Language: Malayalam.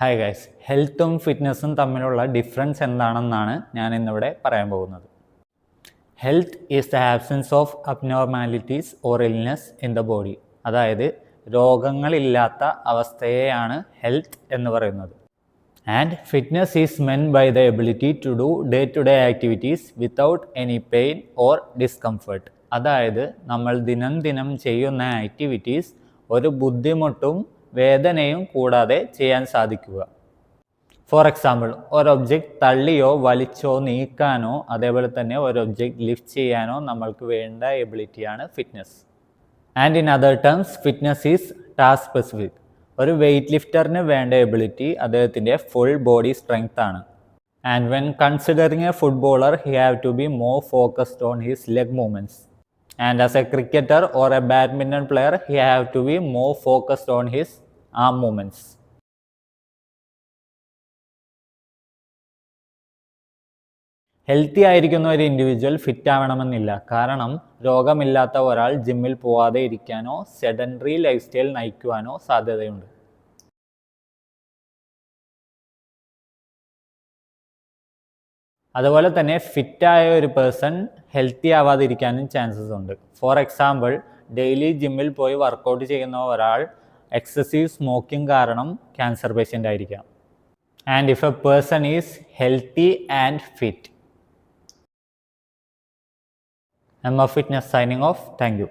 ഹായ് ഗൈസ്, ഹെൽത്തും ഫിറ്റ്നസ്സും തമ്മിലുള്ള ഡിഫറൻസ് എന്താണെന്നാണ് ഞാൻ ഇന്നിവിടെ പറയാൻ പോകുന്നത്. Health is the absence of abnormalities or illness in the body. അതായത് രോഗങ്ങളില്ലാത്ത അവസ്ഥയെയാണ് ഹെൽത്ത് എന്ന് പറയുന്നത്. And fitness is meant by the ability to do day to day activities without any pain or discomfort. അതായത് നമ്മൾ ദിനം ദിനം ചെയ്യുന്ന ആക്ടിവിറ്റീസ് ഒരു ബുദ്ധിമുട്ടും വേദനയും കൂടാതെ ചെയ്യാൻ സാധിക്കുക. ഫോർ എക്സാമ്പിൾ, ഒരു ഒബ്ജക്റ്റ് തള്ളിയോ വലിച്ചോ നീക്കാനോ അതേപോലെ തന്നെ ഒരു ഒബ്ജക്റ്റ് ലിഫ്റ്റ് ചെയ്യാനോ നമ്മൾക്ക് വേണ്ട എബിലിറ്റിയാണ് fitness. And in other terms fitness is task specific. ഒരു വെയ്റ്റ് ലിഫ്റ്ററിന് വേണ്ട എബിലിറ്റി അദ്ദേഹത്തിൻ്റെ ഫുൾ ബോഡി സ്ട്രെങ്ത് ആണ്. And when considering a footballer he have to be more focused on his leg movements. And as a cricketer or a badminton player, he have to be more focused on his arm movements. Healthy ആയിരിക്കുന്ന ഒരു ഇൻഡിവിജ്വൽ ഫിറ്റ് ആവണമെന്നില്ല. കാരണം രോഗമില്ലാത്ത ഒരാൾ ജിമ്മിൽ പോവാതെ ഇരിക്കാനോ സെഡൻറ്ററി ലൈഫ് സ്റ്റൈൽ നയിക്കുവാനോ സാധ്യതയുണ്ട്. അതുപോലെ തന്നെ ഫിറ്റായ ഒരു പേഴ്സൺ ഹെൽത്തി ആവാതിരിക്കാനും ചാൻസസ് ഉണ്ട്. ഫോർ എക്സാമ്പിൾ, ഡെയിലി ജിമ്മിൽ പോയി വർക്കൗട്ട് ചെയ്യുന്ന ഒരാൾ എക്സസീവ് സ്മോക്കിംഗ് കാരണം ക്യാൻസർ പേഷ്യൻ്റ് ആയിരിക്കാം. And if A person is healthy and fit. M F fitness signing off. Thank you.